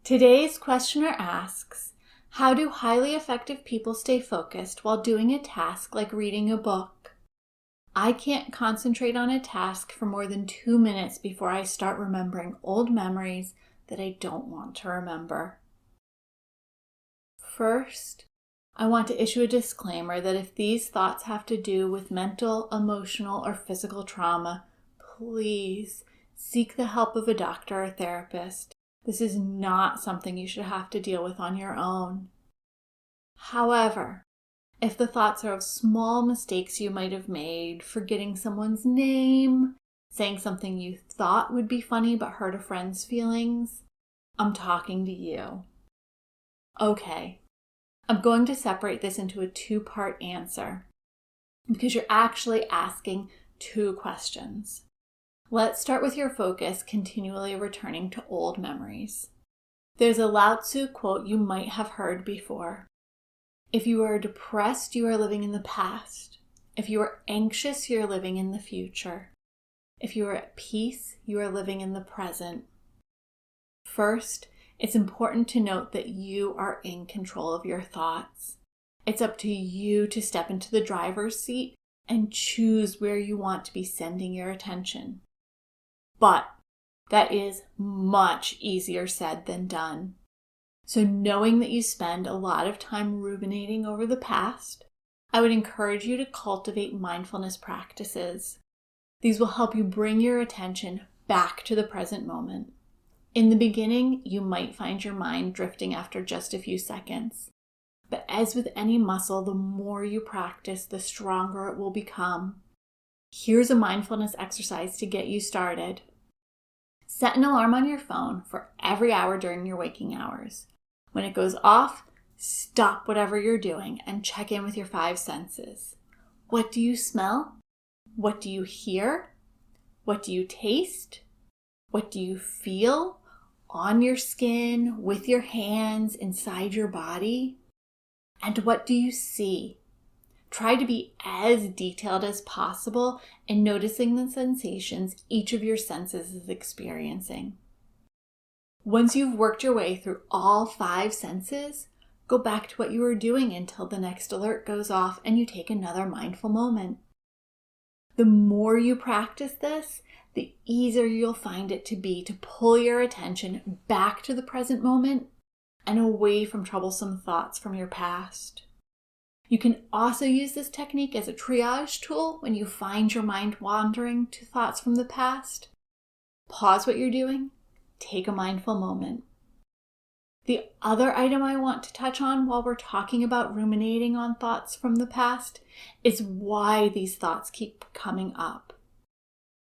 Today's questioner asks, how do highly effective people stay focused while doing a task like reading a book? I can't concentrate on a task for more than 2 minutes before I start remembering old memories that I don't want to remember. First, I want to issue a disclaimer that if these thoughts have to do with mental, emotional, or physical trauma, please seek the help of a doctor or therapist. This is not something you should have to deal with on your own. However, if the thoughts are of small mistakes you might have made, forgetting someone's name, saying something you thought would be funny but hurt a friend's feelings, I'm talking to you. Okay, I'm going to separate this into a 2-part answer because you're actually asking 2 questions. Let's start with your focus continually returning to old memories. There's a 𝗨𝗪𝗀 quote you might have heard before. If you are depressed, you are living in the past. If you are anxious, you are living in the future. If you are at peace, you are living in the present. First, it's important to note that you are in control of your thoughts. It's up to you to step into the driver's seat and choose where you want to be sending your attention. But that is much easier said than done. So knowing that you spend a lot of time ruminating over the past, I would encourage you to cultivate mindfulness practices. These will help you bring your attention back to the present moment. In the beginning, you might find your mind drifting after just a few seconds. But as with any muscle, the more you practice, the stronger it will become. Here's a mindfulness exercise to get you started. Set an alarm on your phone for every hour during your waking hours. When it goes off, stop whatever you're doing and check in with your 5 senses. What do you smell? What do you hear? What do you taste? What do you feel on your skin, with your hands, inside your body? And what do you see? Try to be as detailed as possible in noticing the sensations each of your senses is experiencing. Once you've worked your way through all 5 senses, go back to what you were doing until the next alert goes off and you take another mindful moment. The more you practice this, the easier you'll find it to be to pull your attention back to the present moment and away from troublesome thoughts from your past. You can also use this technique as a triage tool when you find your mind wandering to thoughts from the past. Pause what you're doing. Take a mindful moment. The other item I want to touch on while we're talking about ruminating on thoughts from the past is why these thoughts keep coming up.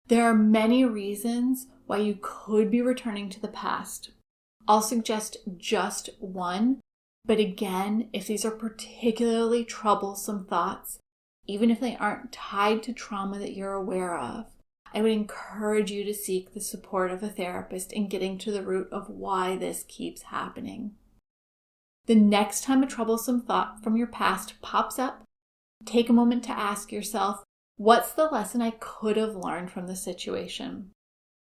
There are many reasons why you could be returning to the past. I'll suggest just one, but again, if these are particularly troublesome thoughts, even if they aren't tied to trauma that you're aware of, I would encourage you to seek the support of a therapist in getting to the root of why this keeps happening. The next time a troublesome thought from your past pops up, take a moment to ask yourself, what's the lesson I could have learned from the situation?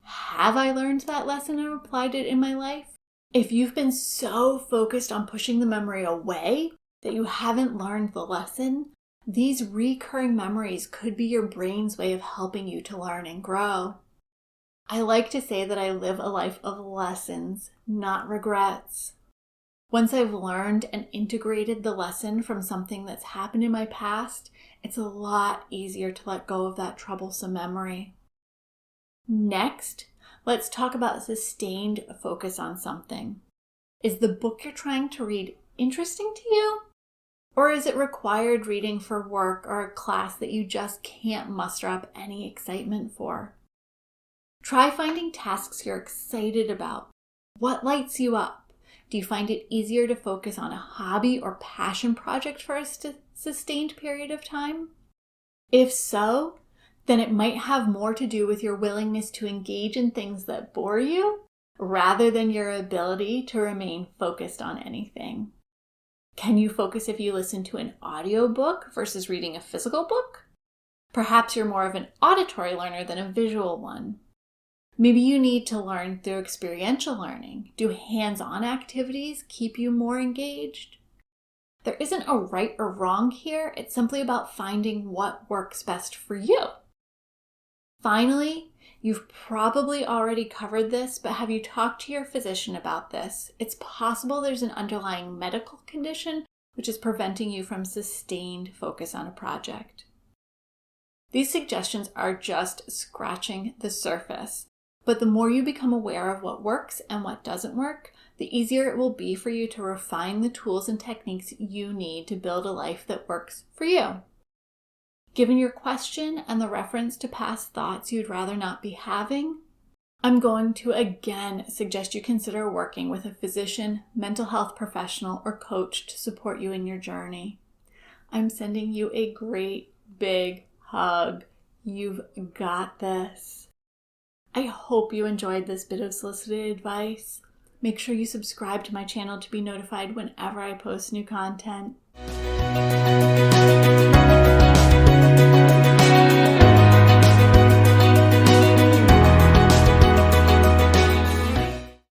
Have I learned that lesson and applied it in my life? If you've been so focused on pushing the memory away that you haven't learned the lesson, these recurring memories could be your brain's way of helping you to learn and grow. I like to say that I live a life of lessons, not regrets. Once I've learned and integrated the lesson from something that's happened in my past, it's a lot easier to let go of that troublesome memory. Next, let's talk about sustained focus on something. Is the book you're trying to read interesting to you? Or is it required reading for work or a class that you just can't muster up any excitement for? Try finding tasks you're excited about. What lights you up? Do you find it easier to focus on a hobby or passion project for a sustained period of time? If so, then it might have more to do with your willingness to engage in things that bore you rather than your ability to remain focused on anything. Can you focus if you listen to an audiobook versus reading a physical book? Perhaps you're more of an auditory learner than a visual one. Maybe you need to learn through experiential learning. Do hands-on activities keep you more engaged? There isn't a right or wrong here. It's simply about finding what works best for you. Finally, you've probably already covered this, but have you talked to your physician about this? It's possible there's an underlying medical condition which is preventing you from sustained focus on a project. These suggestions are just scratching the surface, but the more you become aware of what works and what doesn't work, the easier it will be for you to refine the tools and techniques you need to build a life that works for you. Given your question and the reference to past thoughts you'd rather not be having, I'm going to again suggest you consider working with a physician, mental health professional, or coach to support you in your journey. I'm sending you a great big hug. You've got this. I hope you enjoyed this bit of solicited advice. Make sure you subscribe to my channel to be notified whenever I post new content.